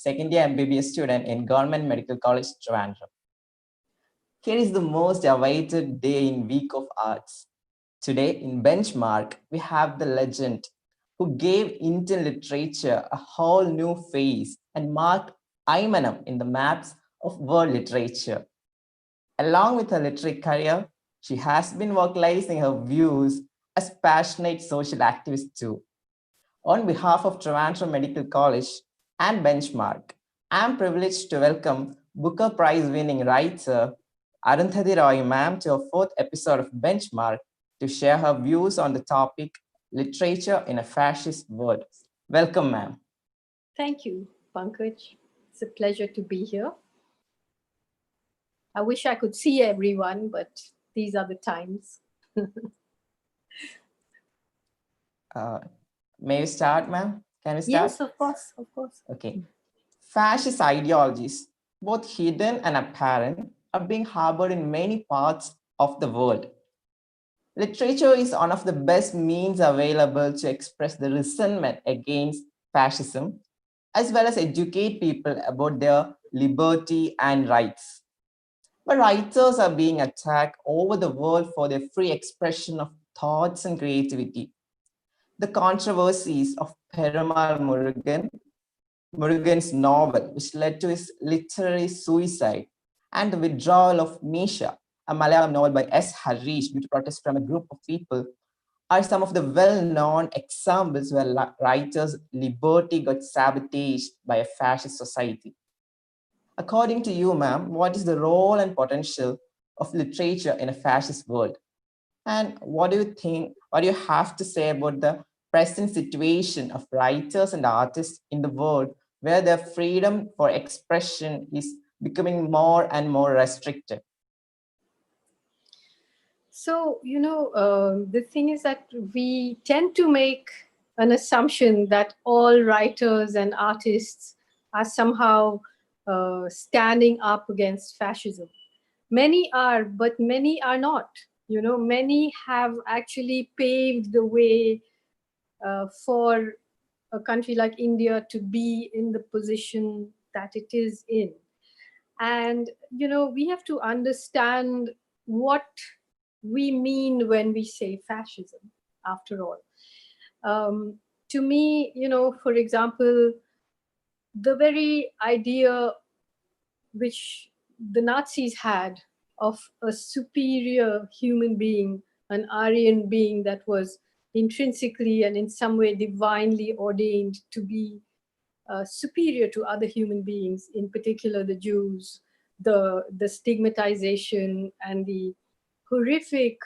second year MBBS student in Government Medical College, Trivandrum. Here is the most awaited day in Week of Arts. Today in Benchmark, we have the legend who gave Indian literature a whole new face and marked Imanam in the maps of world literature. Along with her literary career, she has been vocalizing her views as passionate social activist too. On behalf of Trivandrum Medical College and Benchmark, I am privileged to welcome Booker Prize-winning writer Arundhati Roy ma'am to our fourth episode of Benchmark to share her views on the topic Literature in a Fascist World. Welcome, ma'am. Thank you, Pankaj. It's a pleasure to be here. I wish I could see everyone, but these are the times. May we start, ma'am? Can we start? Yes, of course, of course. Okay. Fascist ideologies, both hidden and apparent, are being harbored in many parts of the world. Literature is one of the best means available to express the resentment against fascism, as well as educate people about their liberty and rights. But writers are being attacked over the world for their free expression of thoughts and creativity. The controversies of Perumal Murugan's novel, which led to his literary suicide, and the withdrawal of Misha, a Malayalam novel by S. Harish, due to protest from a group of people, are some of the well-known examples where writers' liberty got sabotaged by a fascist society. According to you, ma'am, what is the role and potential of literature in a fascist world? And what do you think, what do you have to say about the present situation of writers and artists in the world where their freedom for expression is becoming more and more restricted? So, the thing is that we tend to make an assumption that all writers and artists are somehow standing up against fascism. Many are, but many are not. Many have actually paved the way for a country like India to be in the position that it is in. And, we have to understand what we mean when we say fascism, after all. To me, for example, the very idea which the Nazis had of a superior human being, an Aryan being that was intrinsically and in some way divinely ordained to be superior to other human beings, in particular the Jews, the stigmatization and the horrific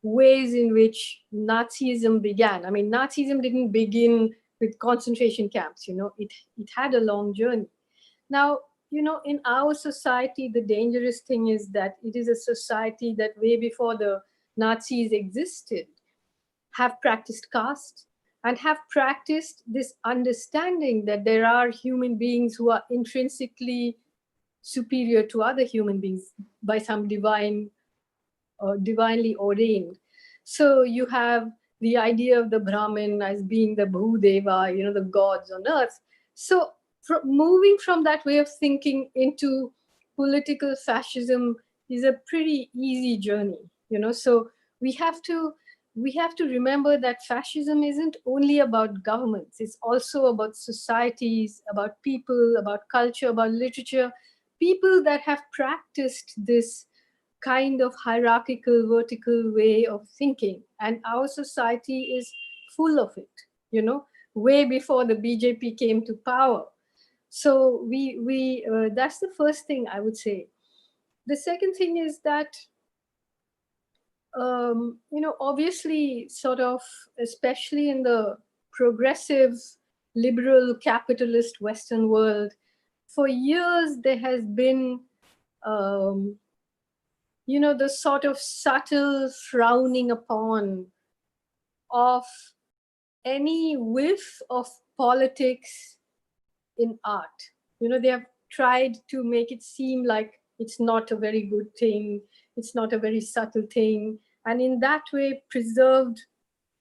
ways in which Nazism began. I mean, Nazism didn't begin with concentration camps, it had a long journey. Now, in our society, the dangerous thing is that it is a society that way before the Nazis existed have practiced caste and have practiced this understanding that there are human beings who are intrinsically superior to other human beings by some divinely ordained. So you have the idea of the Brahmin as being the Bhudeva, the gods on earth. So moving from that way of thinking into political fascism is a pretty easy journey, so we have to remember that fascism isn't only about governments, it's also about societies, about people, about culture, about literature, people that have practiced this kind of hierarchical, vertical way of thinking. And our society is full of it, way before the BJP came to power. So we that's the first thing I would say. The second thing is that, obviously, sort of, especially in the progressive, liberal, capitalist Western world, for years there has been, the sort of subtle frowning upon of any whiff of politics in art. They have tried to make it seem like it's not a very good thing, it's not a very subtle thing, and in that way preserved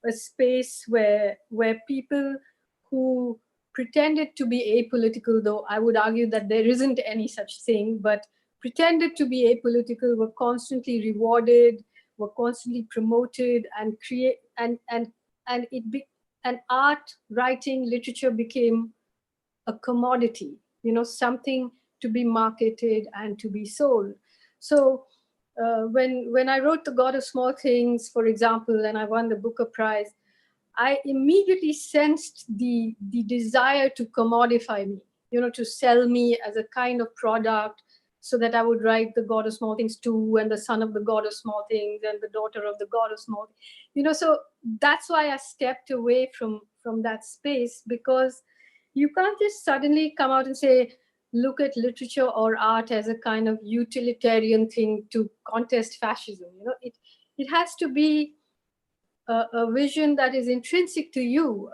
a space where people who pretended to be apolitical, though I would argue that there isn't any such thing, but pretended to be apolitical, were constantly rewarded, were constantly promoted, and create and and art, writing, literature became a commodity, something to be marketed and to be sold. So when I wrote The God of Small Things, for example, and I won the Booker Prize, I immediately sensed the desire to commodify me, to sell me as a kind of product, so that I would write The God of Small Things 2 and The Son of the God of Small Things and The Daughter of the God of Small Things. So that's why I stepped away from that space, because you can't just suddenly come out and say, look at literature or art as a kind of utilitarian thing to contest fascism. It has to be a vision that is intrinsic to you,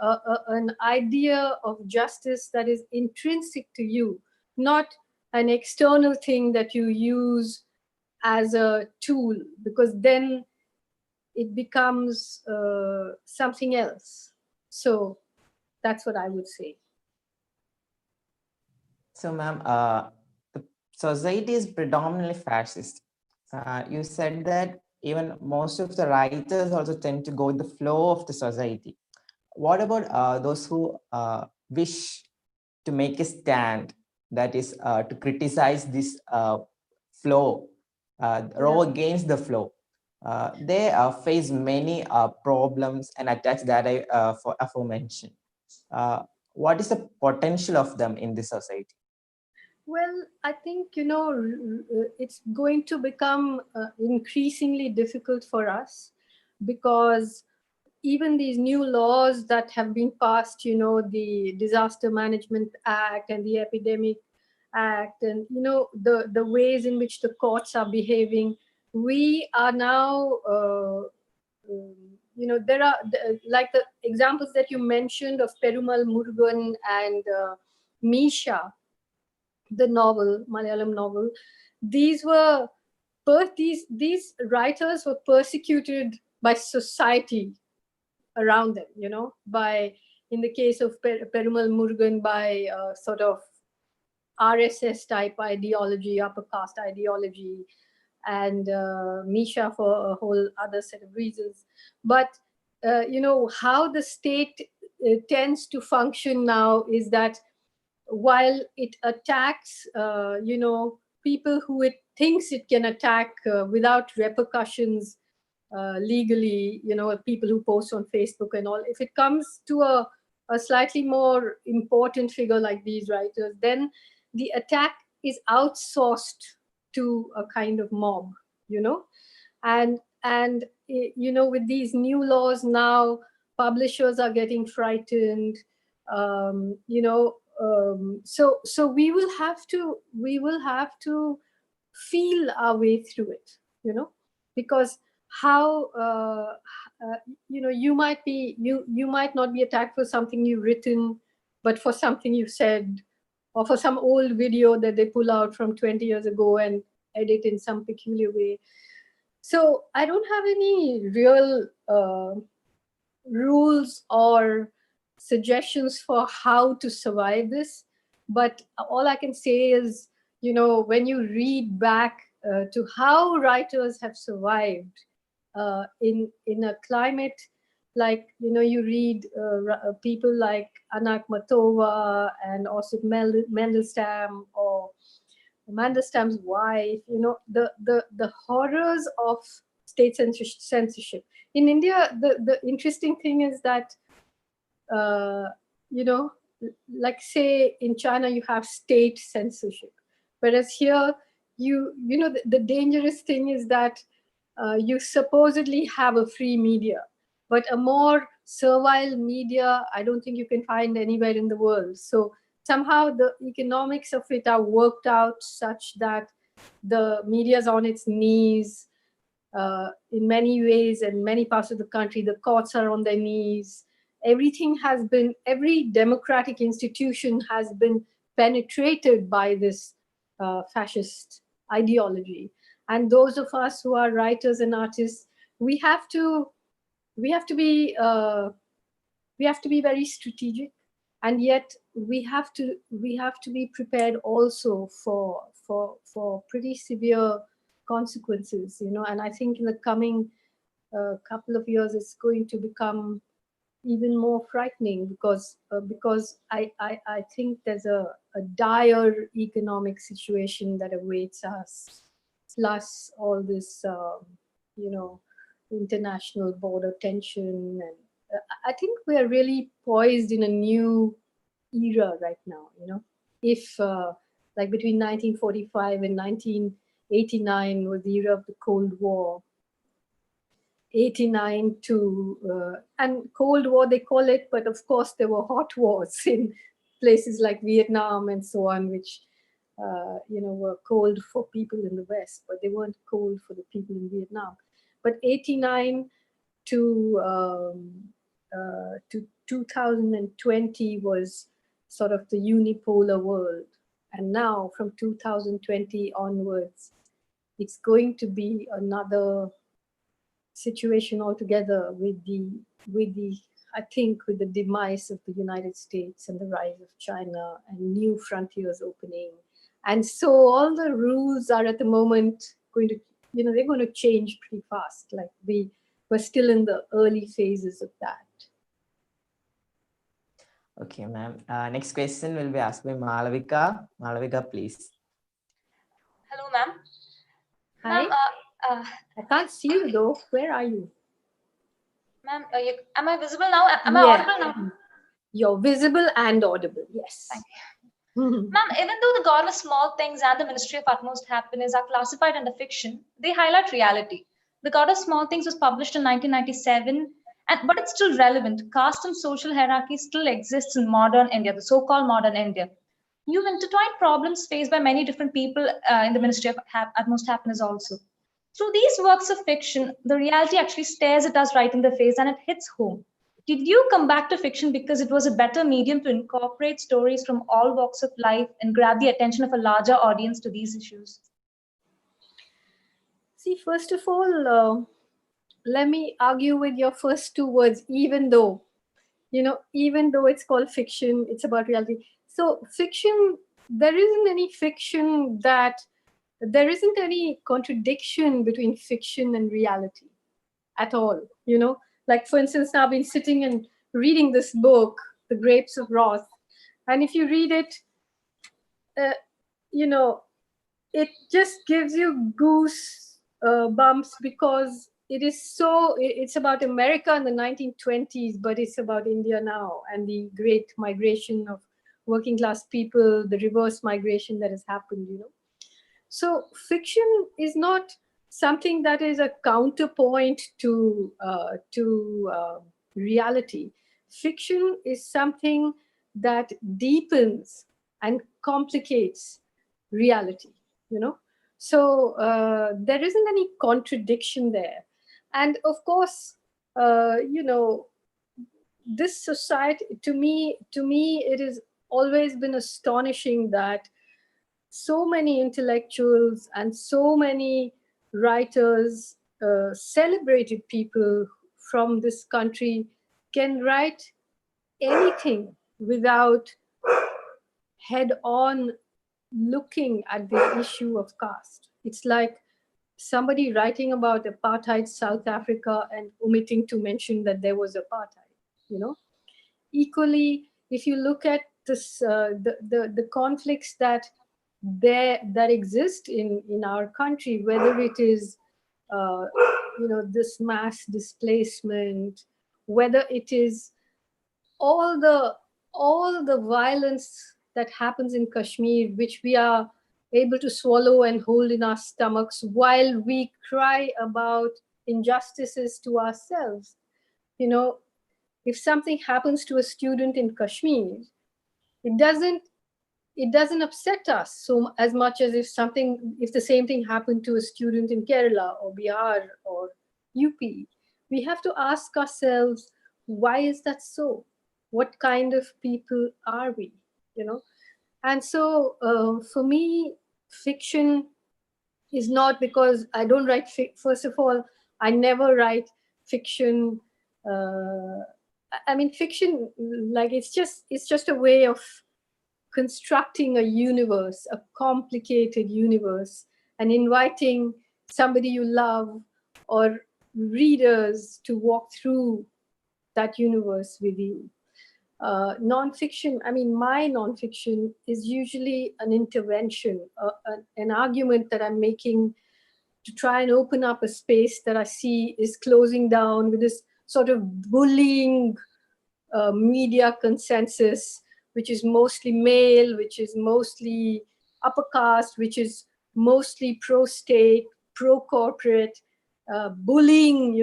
an idea of justice that is intrinsic to you, not an external thing that you use as a tool, because then it becomes something else. So that's what I would say. So, ma'am, the society is predominantly fascist. You said that even most of the writers also tend to go with the flow of the society. What about those who wish to make a stand, that is to criticize this flow, row against the flow? They face many problems and attacks that I aforementioned. What is the potential of them in this society? Well, I think, it's going to become increasingly difficult for us, because even these new laws that have been passed, the Disaster Management Act and the Epidemic Act, and, the ways in which the courts are behaving, we are now, there are, like the examples that you mentioned of Perumal Murugan and Misha, the novel, Malayalam novel. These were these writers were persecuted by society around them. By, in the case of Perumal Murugan, by sort of RSS type ideology, upper caste ideology, and Misha for a whole other set of reasons. But how the state tends to function now is that while it attacks, people who it thinks it can attack without repercussions legally, people who post on Facebook and all, if it comes to a slightly more important figure like these writers, then the attack is outsourced to a kind of mob, and with these new laws now, publishers are getting frightened. So we will have to feel our way through it, because how you might not be attacked for something you've written, but for something you said, or for some old video that they pull out from 20 years ago and edit in some peculiar way. So I don't have any real rules or suggestions for how to survive this, but all I can say is, when you read back to how writers have survived in a climate like, you read people like Anak Matova and Osip Mandelstam, or Mandelstam's wife, the horrors of state censorship. In India, the interesting thing is that, uh, you know, like say in China, you have state censorship, whereas here, the dangerous thing is that you supposedly have a free media, but a more servile media, I don't think you can find anywhere in the world. So somehow the economics of it are worked out such that the media is on its knees in many ways, in many parts of the country. The courts are on their knees. Every democratic institution has been penetrated by this fascist ideology. And those of us who are writers and artists, we have to be we have to be very strategic. and yet we have to be prepared also for pretty severe consequences, and I think in the coming couple of years it's going to become even more frightening, because I think there's a dire economic situation that awaits us, plus all this you know international border tension, and I think we are really poised in a new era right now. If like between 1945 and 1989 was the era of the Cold War, 89 to and Cold War they call it, but of course there were hot wars in places like Vietnam and so on, which were cold for people in the West, but they weren't cold for the people in Vietnam. But 89 to 2020 was sort of the unipolar world, and now from 2020 onwards, it's going to be another situation altogether, with the I think with the demise of the United States and the rise of China and new frontiers opening. And so all the rules are at the moment going to, they're going to change pretty fast. Like we're still in the early phases of that. Okay, ma'am. Next question will be asked by Malavika. Malavika, please. Hello, ma'am. Hi. I can't see you though. Where are you? Ma'am, am I visible now? Am I audible now? You're visible and audible, yes. Thank you. Ma'am, even though the God of Small Things and the Ministry of Utmost Happiness are classified under fiction, they highlight reality. The God of Small Things was published in 1997, but it's still relevant. Caste and social hierarchy still exists in modern India, the so-called modern India. You've intertwined problems faced by many different people in the Ministry of Utmost Happiness also. Through these works of fiction, the reality actually stares at us right in the face and it hits home. Did you come back to fiction because it was a better medium to incorporate stories from all walks of life and grab the attention of a larger audience to these issues? See, first of all, let me argue with your first two words, even though it's called fiction, it's about reality. So fiction, there isn't any contradiction between fiction and reality at all. Like for instance, I've been sitting and reading this book, The Grapes of Wrath, and if you read it, it just gives you goose bumps, because it's about America in the 1920s, but it's about India now and the great migration of working class people, the reverse migration that has happened. So fiction is not something that is a counterpoint to reality. Fiction is something that deepens and complicates reality. So there isn't any contradiction there. And of course, this society, to me, it has always been astonishing that so many intellectuals and so many writers, celebrated people from this country, can write anything without head-on looking at the issue of caste. It's like somebody writing about apartheid South Africa and omitting to mention that there was apartheid. Equally, if you look at this, the conflicts that exist in our country, whether it is this mass displacement, whether it is all the violence that happens in Kashmir, which we are able to swallow and hold in our stomachs while we cry about injustices to ourselves. If something happens to a student in Kashmir, it doesn't upset us so as much as if the same thing happened to a student in Kerala or Bihar or UP. We have to ask ourselves, why is that so? What kind of people are we? And so for me, fiction is not, because I don't write first of all, I never write fiction I mean, fiction, like it's just a way of constructing a universe, a complicated universe, and inviting somebody you love or readers to walk through that universe with you. Nonfiction, I mean, my nonfiction is usually an intervention, an argument that I'm making to try and open up a space that I see is closing down with this sort of bullying media consensus, which is mostly male, which is mostly upper caste, which is mostly pro-state, pro-corporate, bullying,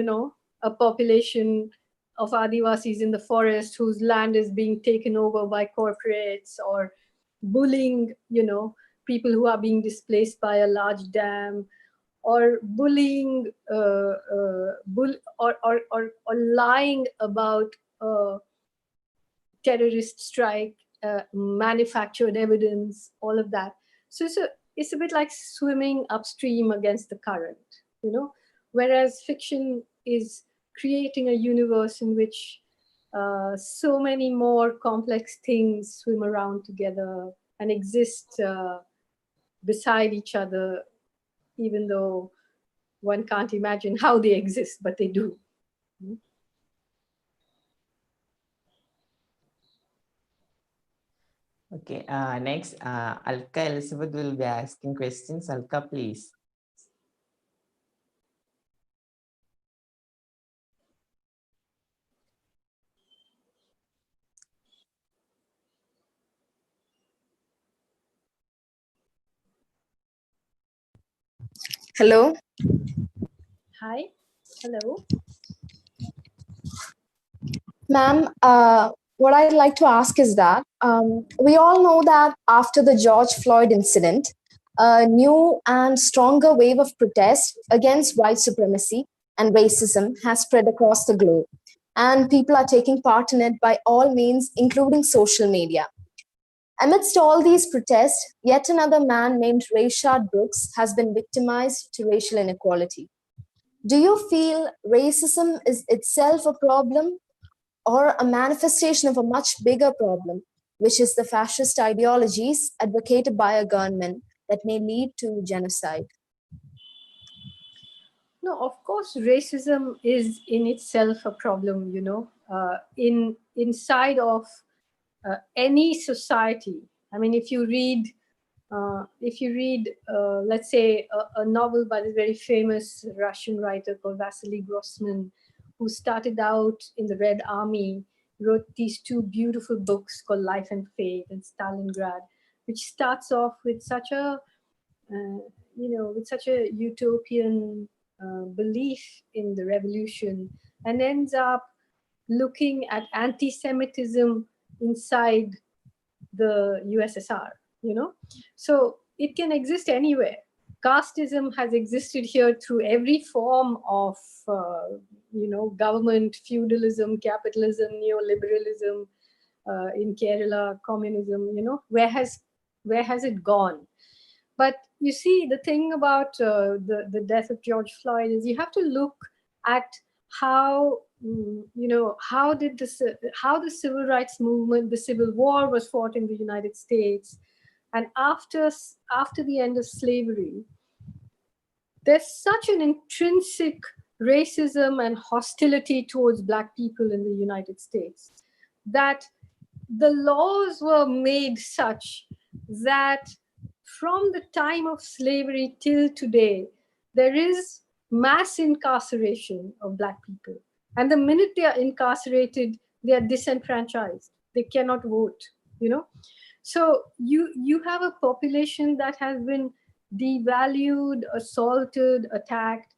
a population of Adivasis in the forest whose land is being taken over by corporates, or bullying, people who are being displaced by a large dam, or bullying, or lying about terrorist strike, manufactured evidence, all of that. So it's a bit like swimming upstream against the current, whereas fiction is creating a universe in which so many more complex things swim around together and exist beside each other, even though one can't imagine how they exist, but they do. Okay, next, Alka Elizabeth will be asking questions. Alka, please. Hello. Hi. Hello. Ma'am, what I'd like to ask is that we all know that after the George Floyd incident, a new and stronger wave of protest against white supremacy and racism has spread across the globe. And people are taking part in it by all means, including social media. Amidst all these protests, yet another man named Rayshard Brooks has been victimized to racial inequality. Do you feel racism is itself a problem, or a manifestation of a much bigger problem, which is the fascist ideologies advocated by a government that may lead to genocide? No, of course, racism is in itself a problem, inside of any society. I mean, if you read, let's say, a novel by this very famous Russian writer called Vasily Grossman, who started out in the Red Army, wrote these two beautiful books called Life and Fate and Stalingrad, which starts off with such a, utopian belief in the revolution, and ends up looking at anti-Semitism inside the USSR, So it can exist anywhere. Casteism has existed here through every form of, government, feudalism, capitalism, neoliberalism, in Kerala, communism, where has it gone? But you see, the thing about the death of George Floyd is you have to look at how how the civil rights movement, the Civil War was fought in the United States, and after the end of slavery, there's such an intrinsic racism and hostility towards Black people in the United States that the laws were made such that from the time of slavery till today, there is mass incarceration of Black people. And the minute they are incarcerated, they are disenfranchised. They cannot vote, So you have a population that has been devalued, assaulted, attacked,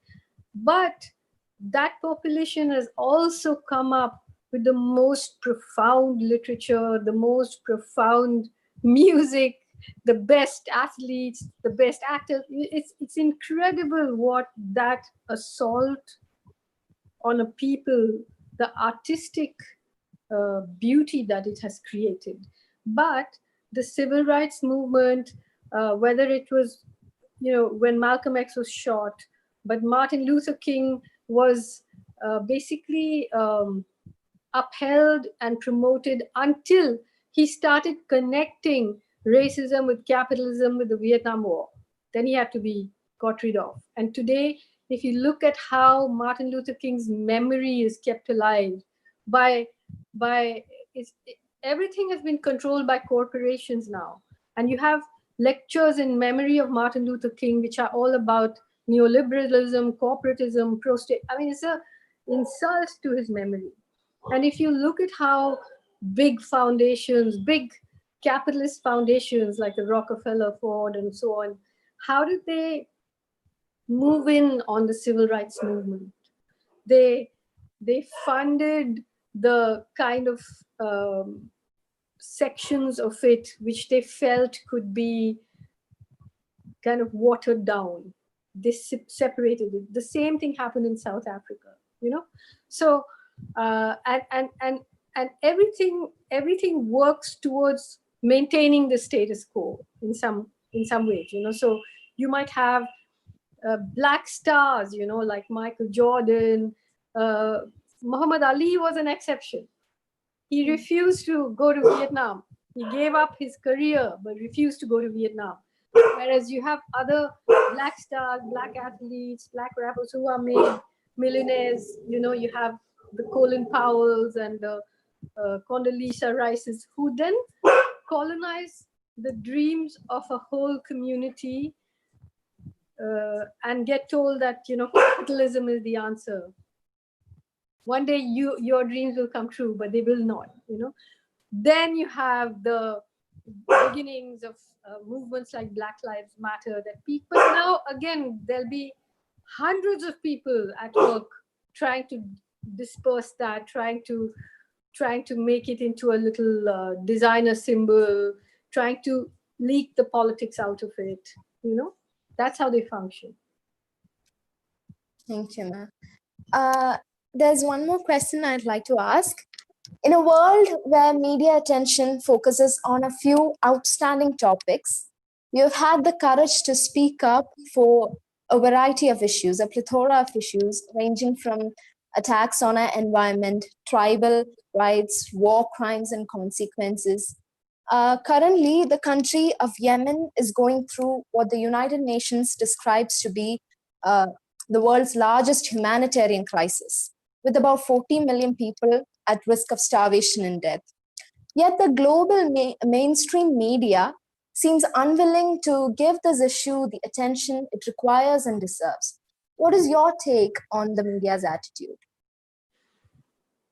but that population has also come up with the most profound literature, the most profound music, the best athletes, the best actors. It's incredible what that assault on a people, the artistic beauty that it has created. But the civil rights movement, whether it was, when Malcolm X was shot, but Martin Luther King was basically upheld and promoted until he started connecting racism with capitalism with the Vietnam War. Then he had to be got rid of. And today, if you look at how Martin Luther King's memory is kept alive by it's, everything has been controlled by corporations now. And you have lectures in memory of Martin Luther King, which are all about neoliberalism, corporatism, pro-state. I mean, it's a insult to his memory. And if you look at how big foundations, big capitalist foundations like the Rockefeller, Ford, and so on, how did they move in on the civil rights movement? They funded the kind of sections of it which they felt could be kind of watered down. They separated it. The same thing happened in South Africa, you know. So and everything works towards maintaining the status quo in some ways, you know. So you might have black stars, you know, like Michael Jordan. Muhammad Ali was an exception. He refused to go to Vietnam. He gave up his career but refused to go to Vietnam. Whereas you have other black stars, black athletes, black rappers who are made millionaires. You know, you have the Colin Powells and the Condoleezza Rices, who then colonize the dreams of a whole community and get told that, you know, capitalism is the answer. One day your dreams will come true, but they will not, you know. Then you have the beginnings of movements like Black Lives Matter that peak. But now, again, there'll be hundreds of people at work trying to disperse that, trying to make it into a little designer symbol, trying to leak the politics out of it, you know. That's how they function. Thank you, ma'am. There's one more question I'd like to ask. In a world where media attention focuses on a few outstanding topics, you've had the courage to speak up for a variety of issues, a plethora of issues, ranging from attacks on our environment, tribal rights, war crimes and consequences. Currently, the country of Yemen is going through what the United Nations describes to be the world's largest humanitarian crisis, with about 40 million people at risk of starvation and death. Yet the global mainstream media seems unwilling to give this issue the attention it requires and deserves. What is your take on the media's attitude?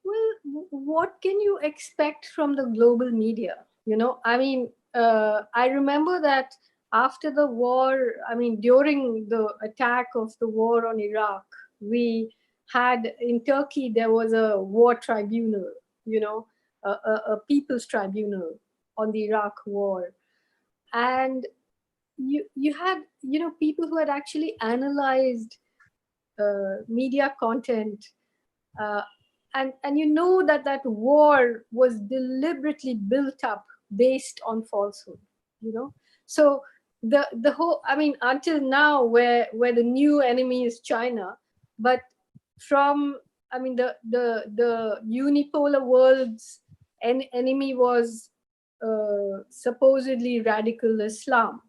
Well, what can you expect from the global media? You know, I mean, I remember that after the war, I mean, during the attack of the war on Iraq, we had in Turkey, there was a war tribunal, you know, a people's tribunal on the Iraq war. And you had, you know, people who had actually analyzed media content. And you know that war was deliberately built up based on falsehood, you know. So the whole, I mean, until now, where the new enemy is China, but from, I mean, the unipolar world's enemy was supposedly radical Islam.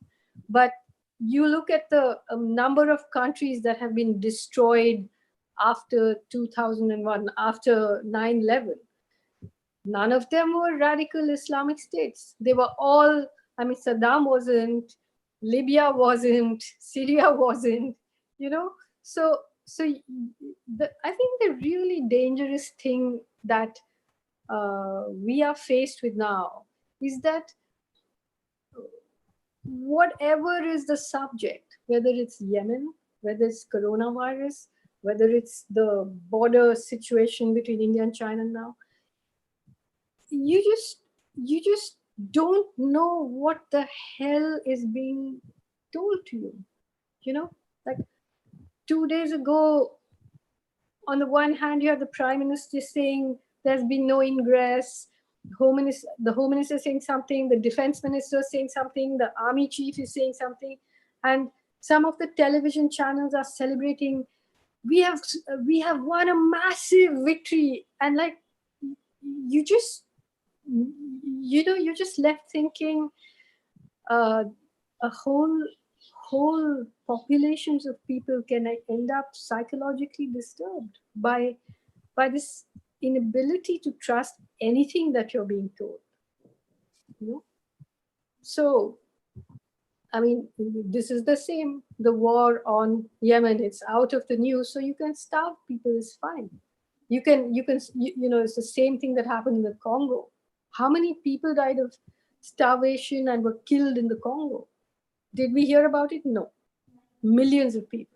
But you look at the number of countries that have been destroyed after 2001, after 9/11. None of them were radical Islamic states. They were all, I mean, Saddam wasn't, Libya wasn't, Syria wasn't, you know. So I think the really dangerous thing that we are faced with now is that whatever is the subject, whether it's Yemen, whether it's coronavirus, whether it's the border situation between India and China now, you just don't know what the hell is being told to you. You know, like 2 days ago, on the one hand, you have the Prime Minister saying there's been no ingress. The Home Minister saying something, the Defense Minister saying something, the Army Chief is saying something, and some of the television channels are celebrating. We have won a massive victory, and like, you just, you're just left thinking, a whole populations of people can end up psychologically disturbed by this inability to trust anything that you're being told. So, I mean, this is the same. The war on Yemen, it's out of the news, so you can starve people, it's fine. It's the same thing that happened in the Congo. How many people died of starvation and were killed in the Congo? Did we hear about it? No. Millions of people.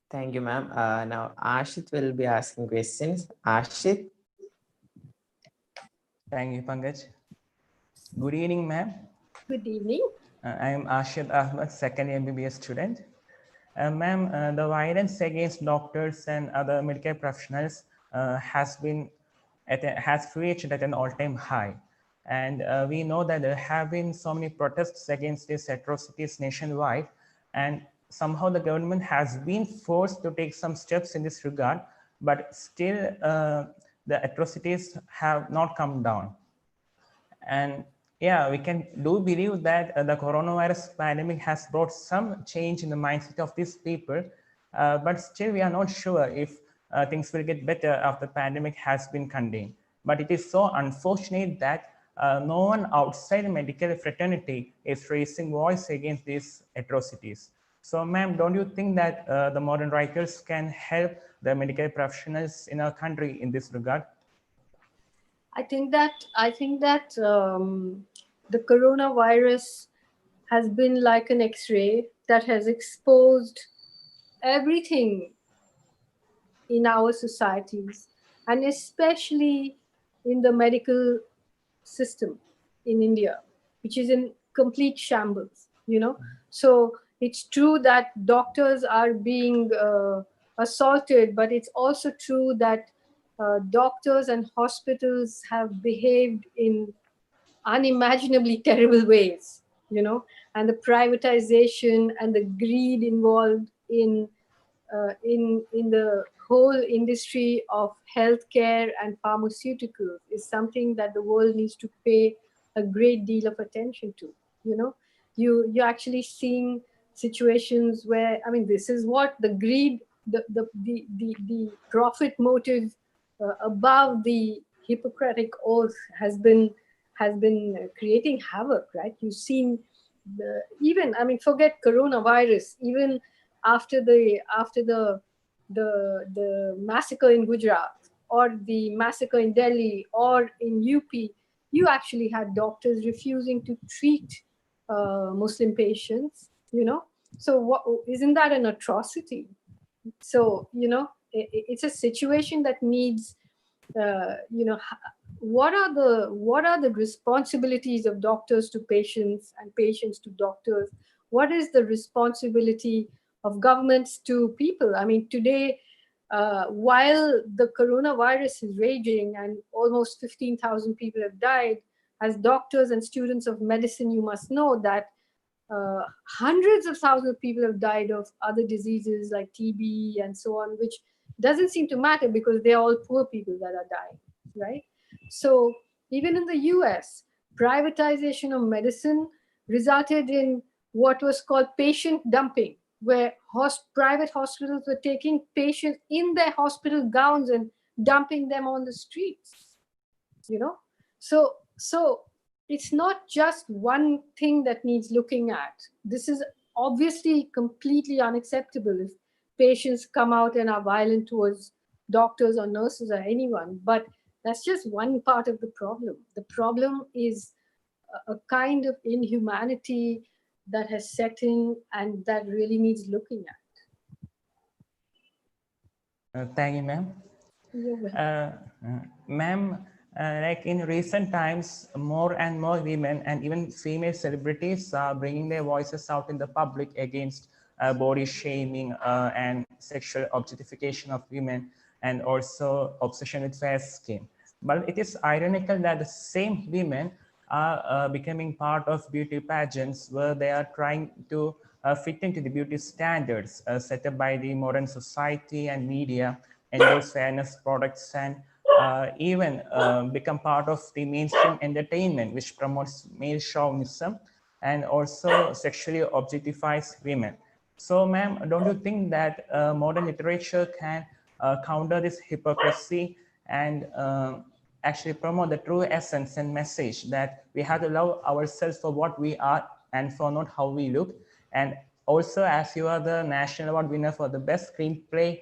Thank you, ma'am. Now, Ashit will be asking questions. Ashit? Thank you, Pankaj. Good evening, ma'am. Good evening. I am Ashit Ahmed, second year MBBS student. Ma'am, the violence against doctors and other medical professionals has reached at an all-time high. And we know that there have been so many protests against these atrocities nationwide, and somehow the government has been forced to take some steps in this regard, but still the atrocities have not come down. And yeah, we can do believe that the coronavirus pandemic has brought some change in the mindset of these people, but still we are not sure if things will get better after the pandemic has been contained. But it is so unfortunate that no one outside the medical fraternity is raising voice against these atrocities. So ma'am, don't you think that the modern writers can help the medical professionals in our country in this regard? I think that the coronavirus has been like an X-ray that has exposed everything in our societies, and especially in the medical system in India, which is in complete shambles. So it's true that doctors are being assaulted, but it's also true that doctors and hospitals have behaved in unimaginably terrible ways, and the privatization and the greed involved in the whole industry of healthcare and pharmaceuticals is something that the world needs to pay a great deal of attention to. You're actually seeing situations where, I mean, this is what the greed, the profit motive above the Hippocratic oath has been creating havoc, right? You've seen even, I mean, forget coronavirus, even after the massacre in Gujarat or the massacre in Delhi or in UP, you actually had doctors refusing to treat Muslim patients. So isn't that an atrocity? So it's a situation that needs what are the responsibilities of doctors to patients and patients to doctors? What is the responsibility of governments to people? I mean, today, while the coronavirus is raging and almost 15,000 people have died, as doctors and students of medicine, you must know that hundreds of thousands of people have died of other diseases like TB and so on, which doesn't seem to matter because they're all poor people that are dying, right? So even in the US, privatization of medicine resulted in what was called patient dumping, where private hospitals were taking patients in their hospital gowns and dumping them on the streets. So it's not just one thing that needs looking at. This is obviously completely unacceptable if patients come out and are violent towards doctors or nurses or anyone. But that's just one part of the problem. The problem is a kind of inhumanity that has set in and that really needs looking at. Thank you, ma'am. You're welcome. Ma'am, like in recent times, more and more women and even female celebrities are bringing their voices out in the public against body shaming and sexual objectification of women, and also obsession with fair skin. But it is ironical that the same women are becoming part of beauty pageants where they are trying to fit into the beauty standards set up by the modern society and media, endorse fairness products, and even become part of the mainstream entertainment, which promotes male chauvinism and also sexually objectifies women. So, ma'am, don't you think that modern literature can counter this hypocrisy and actually promote the true essence and message that we have to love ourselves for what we are and for not how we look? And also, as you are the National Award winner for the best screenplay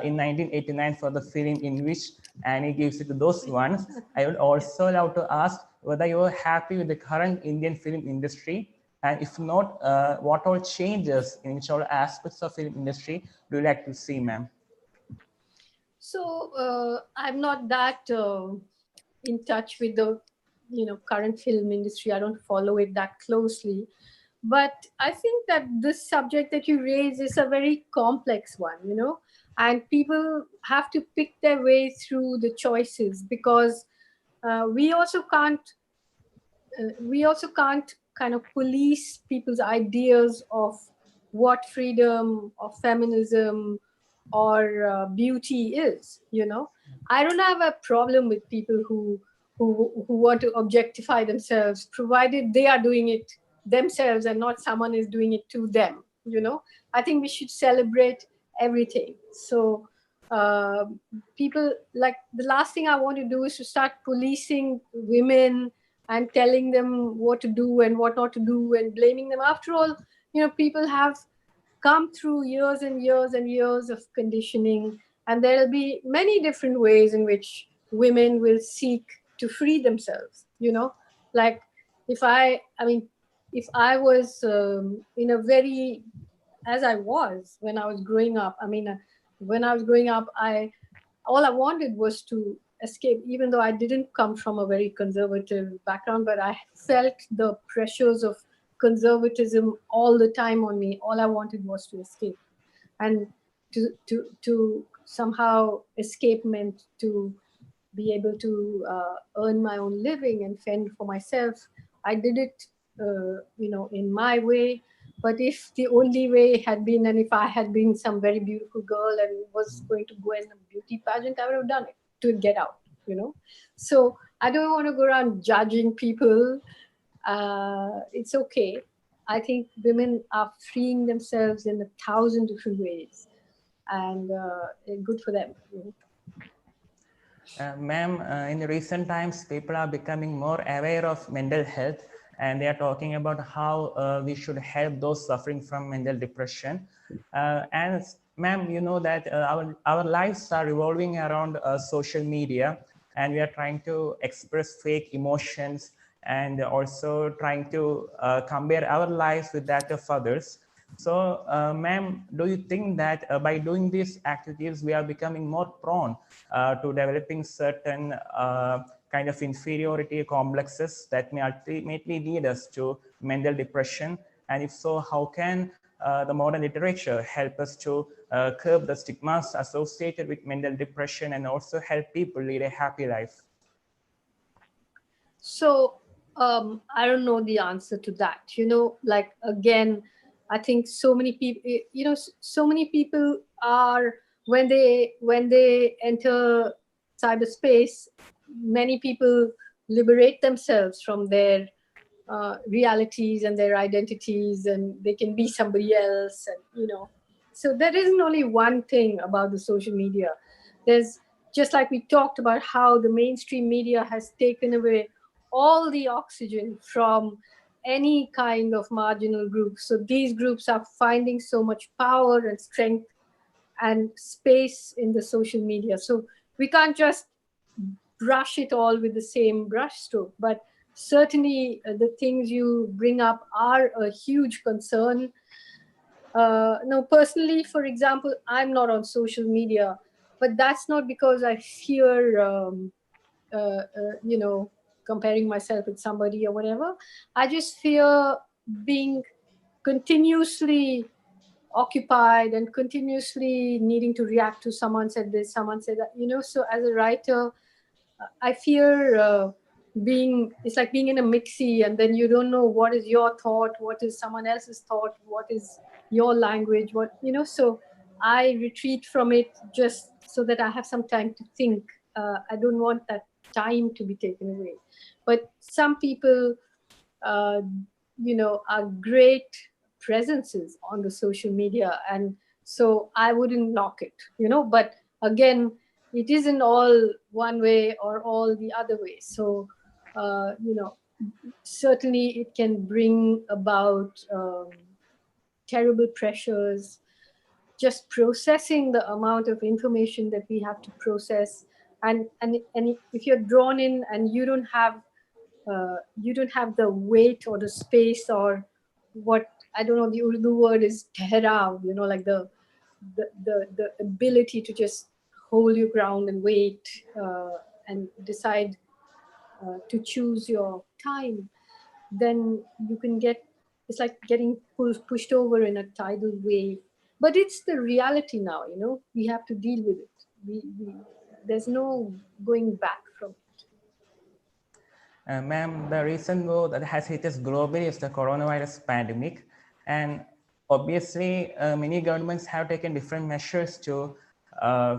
in 1989 for the film in which Annie gives it to those ones, I would also love to ask whether you are happy with the current Indian film industry, and if not, what all changes in which all aspects of film industry do you like to see, ma'am? So I'm not that in touch with the current film industry. I don't follow it that closely, but I think that this subject that you raise is a very complex one, and people have to pick their way through the choices, because we also can't kind of police people's ideas of what freedom or feminism or beauty is. I don't have a problem with people who want to objectify themselves, provided they are doing it themselves and not someone is doing it to them. I think we should celebrate everything. So uh, people, like, the last thing I want to do is to start policing women and telling them what to do and what not to do and blaming them. After all, people have come through years and years and years of conditioning, and there'll be many different ways in which women will seek to free themselves. Like, if I was in a very, as I was when I was growing up. When I was growing up, all I wanted was to escape, even though I didn't come from a very conservative background, but I felt the pressures of conservatism all the time on me. All I wanted was to escape. And to somehow escape meant to be able to earn my own living and fend for myself. I did it, in my way. But if the only way had been, and if I had been some very beautiful girl and was going to go in a beauty pageant, I would have done it to get out. So I don't want to go around judging people. It's okay. I think women are freeing themselves in 1,000 different ways, and good for them. Ma'am, in recent times, people are becoming more aware of mental health, and they are talking about how we should help those suffering from mental depression. And ma'am, you know that our lives are revolving around social media, and we are trying to express fake emotions and also trying to compare our lives with that of others. So, ma'am, do you think that by doing these activities, we are becoming more prone to developing certain kind of inferiority complexes that may ultimately lead us to mental depression? And if so, how can the modern literature help us to curb the stigmas associated with mental depression and also help people lead a happy life? So I don't know the answer to that. Like, again, I think so many people, so many people are, when they enter cyberspace, many people liberate themselves from their realities and their identities, and they can be somebody else. And so there isn't only one thing about the social media. There's, just like we talked about, how the mainstream media has taken away all the oxygen from any kind of marginal group. So these groups are finding so much power and strength and space in the social media. So we can't just brush it all with the same brush stroke. But certainly the things you bring up are a huge concern. Now, personally, for example, I'm not on social media, but that's not because I fear, comparing myself with somebody or whatever. I just fear being continuously occupied and continuously needing to react to someone said this, someone said that. So as a writer, I fear it's like being in a mixie, and then you don't know what is your thought, what is someone else's thought, what is your language, so I retreat from it just so that I have some time to think. I don't want that time to be taken away. But some people, uh, are great presences on the social media, and so I wouldn't knock it, but again, it isn't all one way or all the other way. So, certainly it can bring about terrible pressures, just processing the amount of information that we have to process. And if you're drawn in and you don't have the weight or the space, or what, I don't know, the Urdu word is tehrav, like the ability to just hold your ground and wait, and decide to choose your time, then you can get, it's like getting pushed over in a tidal wave. But it's the reality now, we have to deal with it. There's no going back from it. Ma'am, the recent war that has hit us globally is the coronavirus pandemic. And obviously, many governments have taken different measures to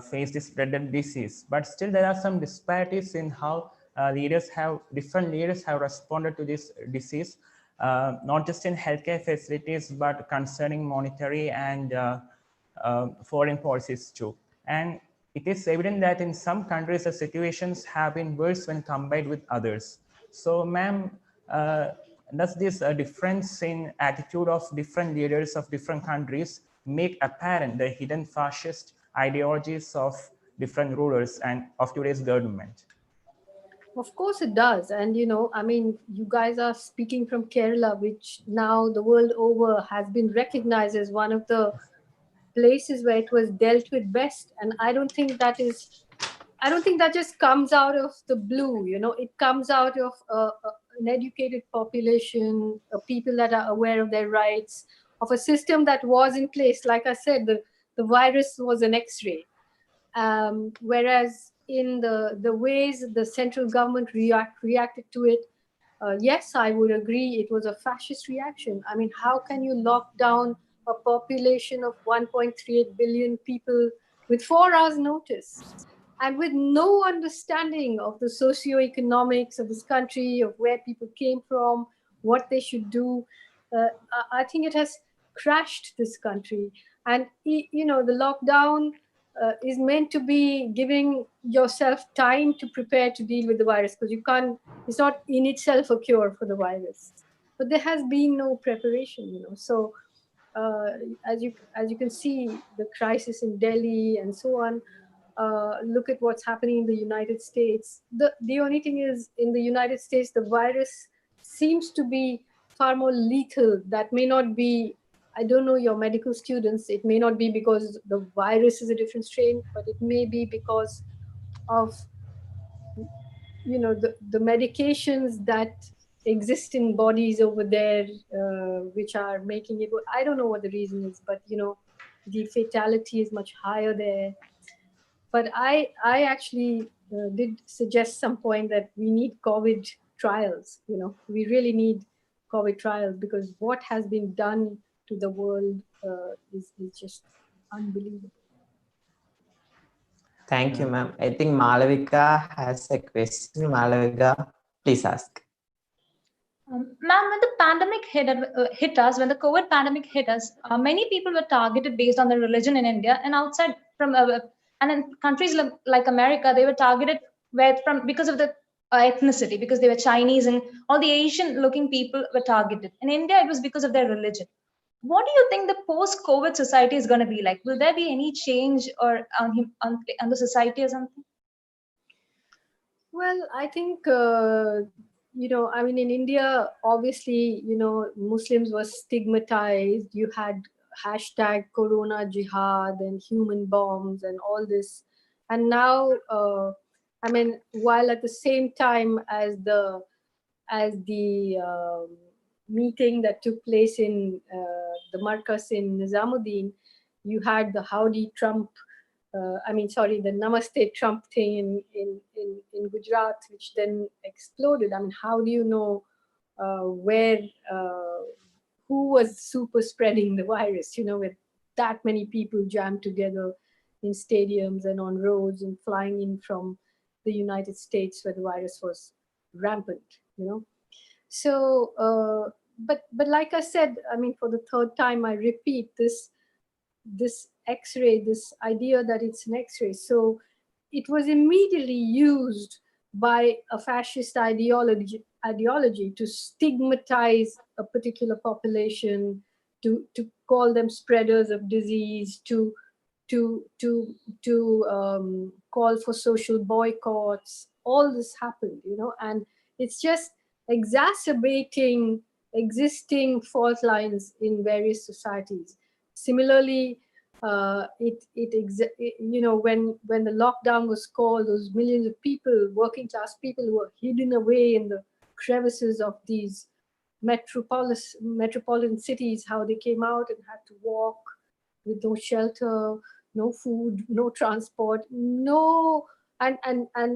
face this dreaded disease. But still, there are some disparities in how different leaders have responded to this disease, not just in healthcare facilities, but concerning monetary and foreign policies too. And it is evident that in some countries, the situations have been worse when combined with others. So, ma'am, does this difference in attitude of different leaders of different countries make apparent the hidden fascist ideologies of different rulers and of today's government? Of course it does. And, you guys are speaking from Kerala, which now the world over has been recognized as one of the places where it was dealt with best. And I don't think that just comes out of the blue. It comes out of an educated population, people that are aware of their rights, of a system that was in place. Like I said, the virus was an X-ray. Whereas in the ways the central government reacted to it, yes, I would agree, it was a fascist reaction. I mean, how can you lock down a population of 1.38 billion people with 4 hours notice, and with no understanding of the socioeconomics of this country, of where people came from, what they should do? I think it has crashed this country. And the lockdown is meant to be giving yourself time to prepare to deal with the virus, because you can't, it's not in itself a cure for the virus. But there has been no preparation. So as you can see, the crisis in Delhi and so on. Look at what's happening in the United States. The only thing is, in the United States, the virus seems to be far more lethal. That may not be, I don't know your medical students, it may not be because the virus is a different strain, but it may be because of the medications that exist in bodies over there, which are making it. I don't know what the reason is, but the fatality is much higher there. But I actually did suggest some point that we need COVID trials. We really need COVID trials, because what has been done to the world is just unbelievable. Thank you, ma'am. I think Malavika has a question. Malavika, please ask. Ma'am, when the pandemic hit us, when the COVID pandemic hit us, many people were targeted based on their religion in India, and outside from and in countries like America, they were targeted because of the ethnicity, because they were Chinese, and all the Asian-looking people were targeted. In India, it was because of their religion. What do you think the post-COVID society is going to be like? Will there be any change or on the society or something? Well, I think, I mean, in India, obviously, Muslims were stigmatized. You had hashtag Corona Jihad and human bombs and all this. And now, I mean, while at the same time as the meeting that took place in the Markas in Nizamuddin, you had the Howdy Trump, the Namaste Trump thing in Gujarat, which then exploded. I mean, how do you know who was super spreading the virus, with that many people jammed together in stadiums and on roads and flying in from the United States where the virus was rampant. So, but like I said, I mean, for the third time, I repeat this X-ray, this idea that it's an X-ray. So it was immediately used by a fascist ideology to stigmatize a particular population, to call them spreaders of disease, to call for social boycotts. All this happened, and it's just exacerbating existing fault lines in various societies. Similarly, when the lockdown was called, those millions of people, working class people, who were hidden away in the crevices of these metropolitan cities, how they came out and had to walk with no shelter, no food, no transport, and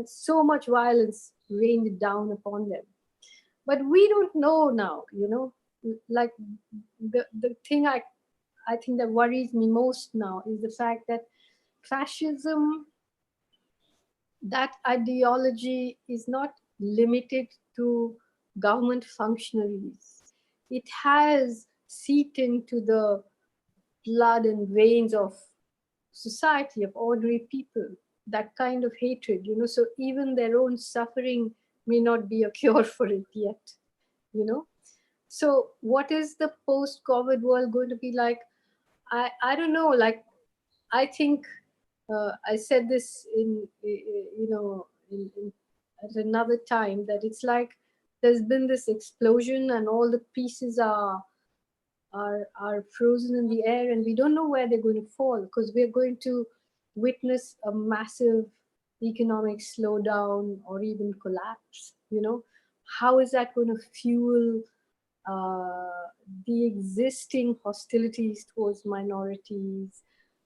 so much violence rained down upon them. But we don't know now, like the thing I think that worries me most now is the fact that fascism, that ideology, is not limited to government functionaries. It has seeped into the blood and veins of society, of ordinary people, that kind of hatred, so even their own suffering may not be a cure for it yet. So what is the post-COVID world going to be like? I don't know. Like, I think I said this at another time, that it's like there's been this explosion and all the pieces are frozen in the air, and we don't know where they're going to fall, because we're going to witness a massive economic slowdown or even collapse. How is that going to fuel the existing hostilities towards minorities?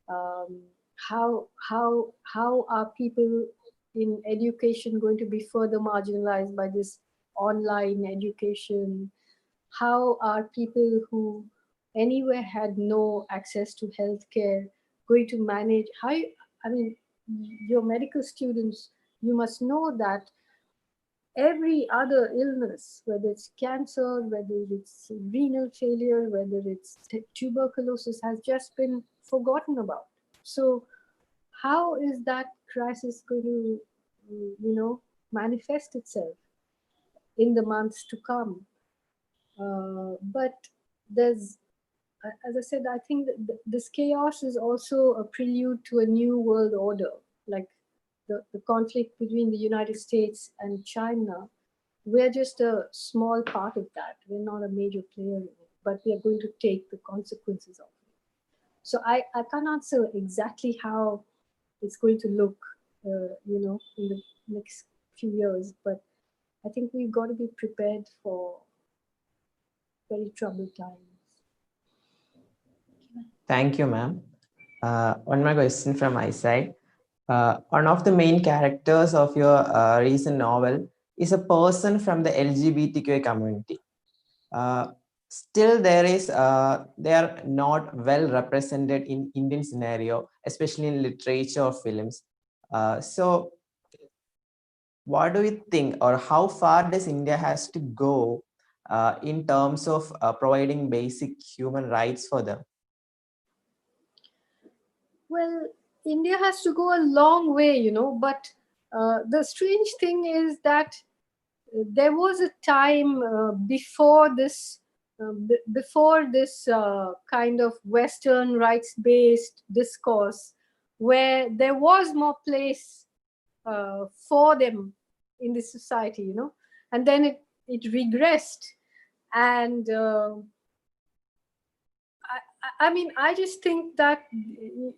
How are people in education going to be further marginalized by this online education? How are people who anywhere had no access to healthcare going to manage? I mean, your medical students, you must know that every other illness, whether it's cancer, whether it's renal failure, whether it's tuberculosis, has just been forgotten about. So how is that crisis going to, manifest itself in the months to come? But there's, as I said, I think that this chaos is also a prelude to a new world order, like the conflict between the United States and China. We're just a small part of that. We're not a major player in it, but we are going to take the consequences of it. So I can't answer exactly how it's going to look, in the next few years, but I think we've got to be prepared for very troubled times. Thank you, ma'am. One more question from my side. One of the main characters of your recent novel is a person from the LGBTQ community. Still, they are not well represented in Indian scenario, especially in literature or films. So what do you think, or how far does India has to go in terms of providing basic human rights for them? Well, India has to go a long way, but the strange thing is that there was a time before this kind of Western rights-based discourse, where there was more place for them in the society, and then it regressed. And I mean, I just think that,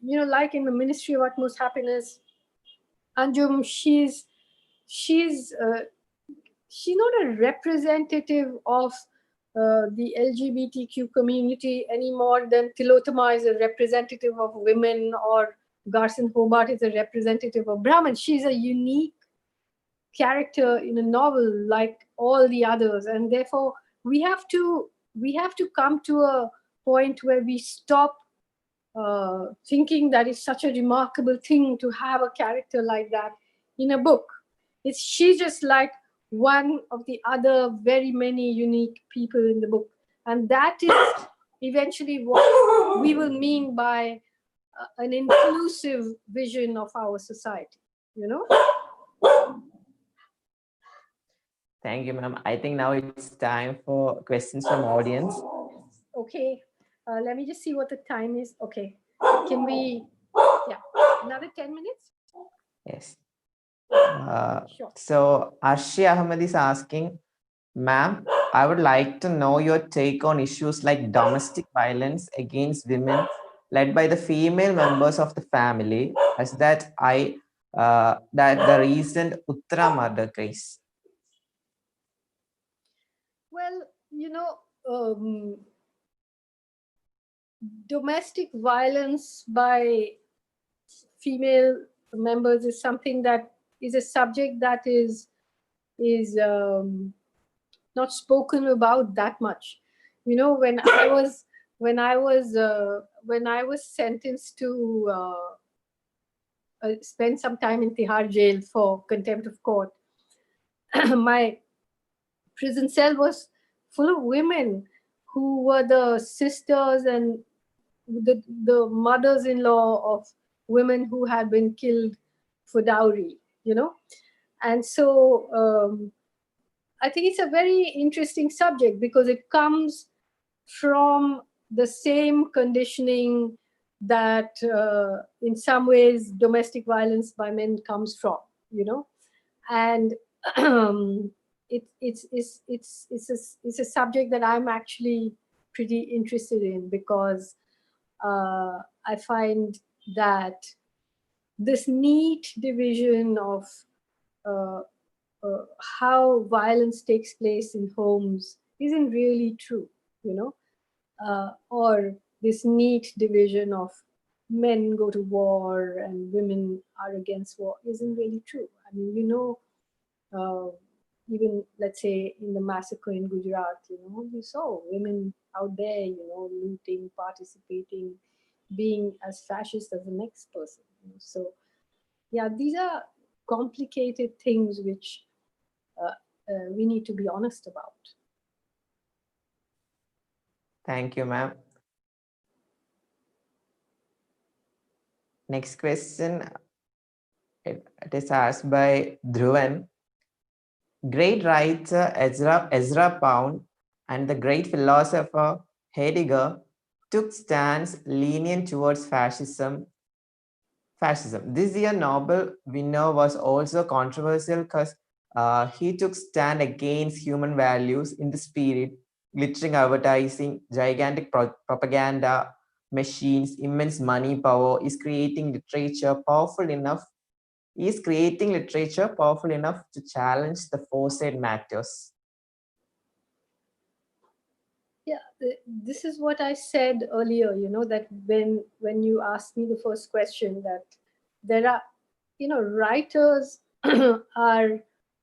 like in the Ministry of Utmost Happiness, Anjum, she's not a representative of the LGBTQ community any more than Tilotama is a representative of women, or Garson Hobart is a representative of Brahmin. She's a unique character in a novel like all the others, and therefore we have to we have to come to a point where we stop thinking that it's such a remarkable thing to have a character like that in a book. She's just like one of the other very many unique people in the book. And that is eventually what we will mean by an inclusive vision of our society, you know? Thank you, ma'am. I think now it's time for questions from audience. Okay, let me just see what the time is. Okay, can we, yeah, another 10 minutes? Yes. Sure. So Arshi Ahmed is asking, ma'am, I would like to know your take on issues like domestic violence against women led by the female members of the family, as that the recent Uttara murder case. Well, you know, domestic violence by female members is something that is a subject that is not spoken about that much. You know, when I was sentenced to spend some time in Tihar jail for contempt of court, my prison cell was full of women who were the sisters and the mothers-in-law of women who had been killed for dowry, you know. And so I think it's a very interesting subject because it comes from the same conditioning that in some ways domestic violence by men comes from, you know. And it's a subject that I'm actually pretty interested in because I find that this neat division of uh, how violence takes place in homes isn't really true, you know, or this neat division of men go to war and women are against war isn't really true. I mean, you know, even let's say in the massacre in Gujarat, you know, we saw women out there, you know, looting, participating, being as fascist as the next person. You know? So, yeah, these are complicated things which we need to be honest about. Thank you, ma'am. Next question, it is asked by Dhruvan. Great writer Ezra Pound and the great philosopher Heidegger took stance lenient towards fascism. This year Nobel winner was also controversial because he took stand against human values in the spirit, glittering advertising, gigantic propaganda machines, immense money power is creating literature powerful enough to challenge the forsaid matters. Yeah, this is what I said earlier, you know, that when you asked me the first question, that there are, you know, writers are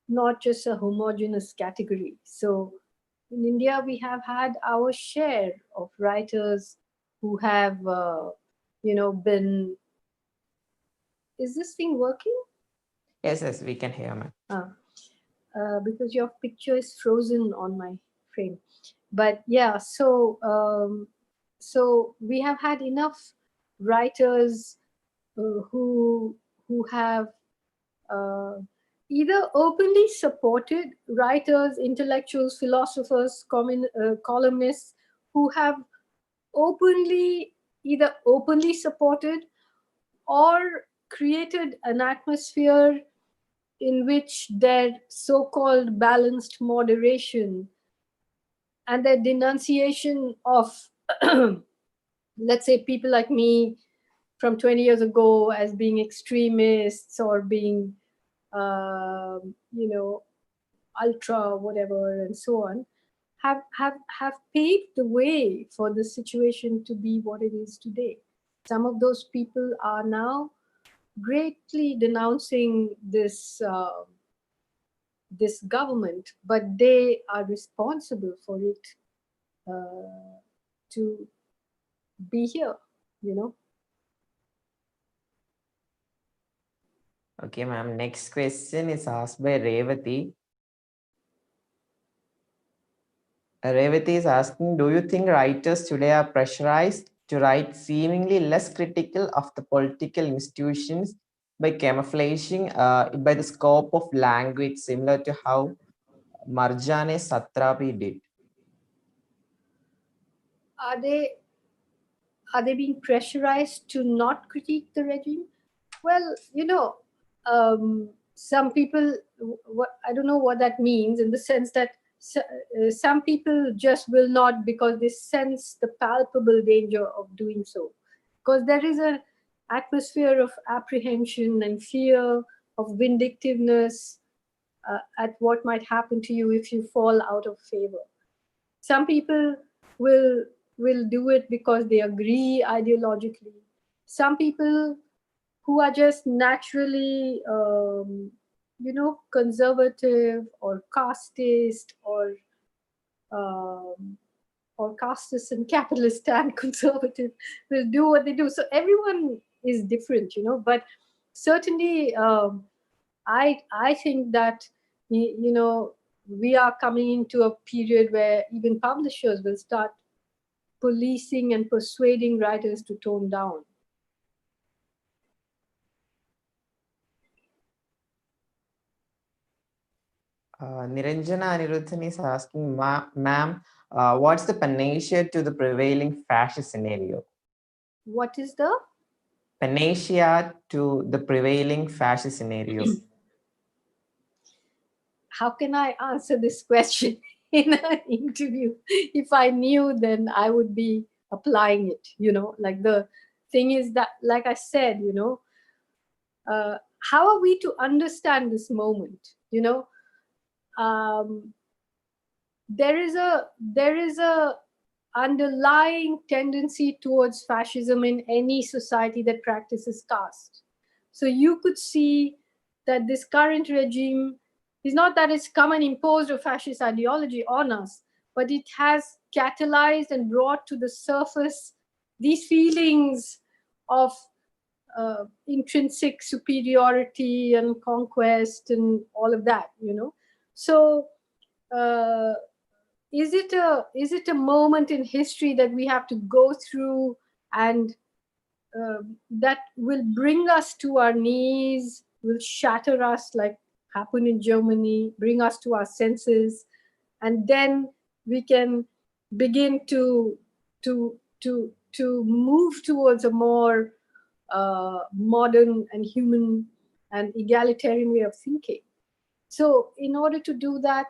not just a homogeneous category. So in India, we have had our share of writers who have, you know, been. Is this thing working? Yes, we can hear, ma'am. Because your picture is frozen on my frame. But yeah, so so we have had enough writers who have either openly supported writers, intellectuals, philosophers, columnists who have either openly supported or created an atmosphere in which their so-called balanced moderation and their denunciation of, let's say, people like me from 20 years ago as being extremists or being, you know, ultra whatever and so on, have paved the way for the situation to be what it is today. Some of those people are now greatly denouncing this this government, but they are responsible for it to be here, you know. Okay, ma'am. Next question is asked by Revati. Revati is asking, do you think writers today are pressurized to write seemingly less critical of the political institutions by camouflaging it by the scope of language, similar to how Marjane Satrapi did? Are they being pressurized to not critique the regime? Well, you know, some people, I don't know what that means, in the sense that some people just will not, because they sense the palpable danger of doing so. Because there is an atmosphere of apprehension and fear, of vindictiveness at what might happen to you if you fall out of favor. Some people will do it because they agree ideologically. Some people who are just naturally, conservative or casteist, um, or casteist and capitalist and conservative, will do what they do. So everyone is different, but certainly, I think that, we are coming into a period where even publishers will start policing and persuading writers to tone down. Niranjana Anirudhan is asking, ma'am, what's the panacea to the prevailing fascist scenario? What is the Panacea to the prevailing fascist scenario? How can I answer this question in an interview? If I knew, then I would be applying it, like the thing is that, like I said, how are we to understand this moment? Um, there is a underlying tendency towards fascism in any society that practices caste. So you could see that this current regime is not that it's come and imposed a fascist ideology on us, but it has catalyzed and brought to the surface these feelings of intrinsic superiority and conquest and all of that, So uh, is it a moment in history that we have to go through, and that will bring us to our knees, will shatter us like happened in Germany, bring us to our senses, and then we can begin to move towards a more modern and human and egalitarian way of thinking. So in order to do that,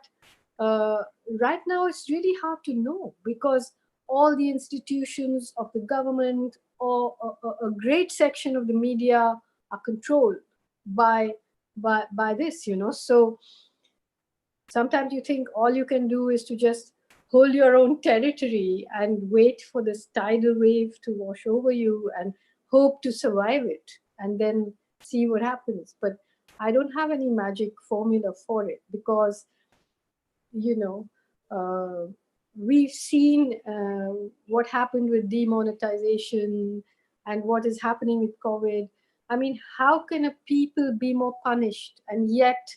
right now it's really hard to know, because all the institutions of the government, or a great section of the media, are controlled by this, So sometimes you think all you can do is to just hold your own territory and wait for this tidal wave to wash over you and hope to survive it, and then see what happens. But I don't have any magic formula for it, because we've seen what happened with demonetization and what is happening with COVID. I mean, how can a people be more punished, and yet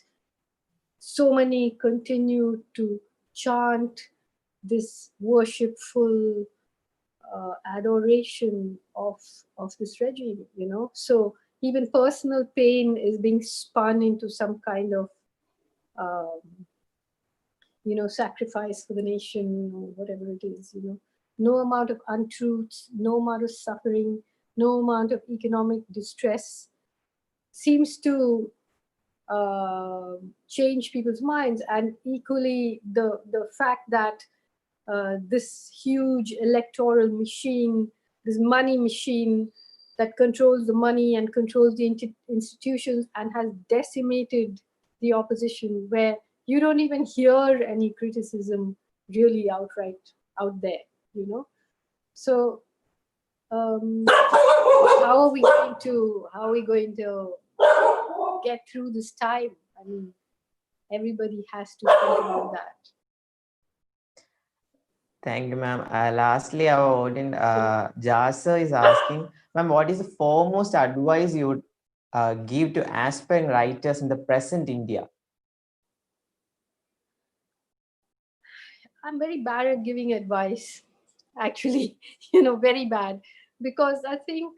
so many continue to chant this worshipful adoration of this regime, So even personal pain is being spun into some kind of um, sacrifice for the nation, or whatever it is, No amount of untruths, no amount of suffering, no amount of economic distress seems to change people's minds. And equally, the fact that this huge electoral machine, this money machine that controls the money and controls the institutions and has decimated the opposition, where you don't even hear any criticism really outright out there, So how are we going to get through this time? I mean, everybody has to think about that. Thank you, ma'am. Lastly, our audience, Jasa is asking, ma'am, what is the foremost advice you would give to aspiring writers in the present India? I'm very bad at giving advice, actually, very bad, because I think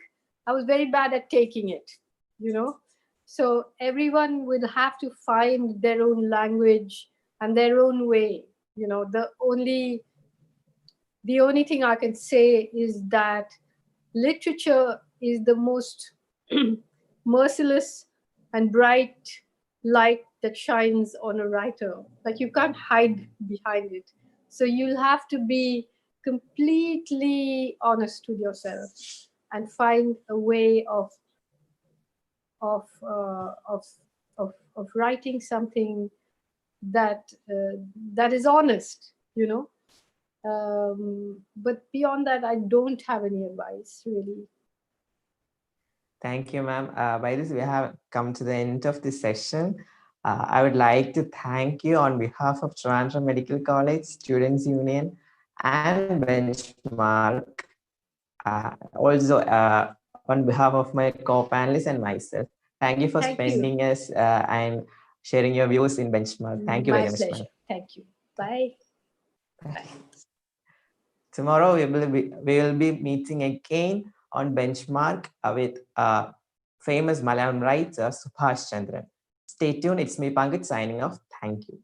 I was very bad at taking it, you know. So everyone will have to find their own language and their own way. The only thing I can say is that literature is the most merciless and bright light that shines on a writer. Like, you can't hide behind it. So you'll have to be completely honest with yourself and find a way of uh, of of writing something that is honest. But beyond that, I don't have any advice, really. Thank you, ma'am. By this, we have come to the end of this session. I would like to thank you on behalf of Trivandrum Medical College, Students Union, and Benchmark. Also, on behalf of my co-panelists and myself, thank you for Thank you. spending us and sharing your views in Benchmark. Thank you My very much, ma'am. pleasure. Thank you. Bye. Bye. Tomorrow we will be meeting again on Benchmark with famous Malayalam writer Subhash Chandran. Stay tuned. It's me, Pankaj, signing off. Thank you.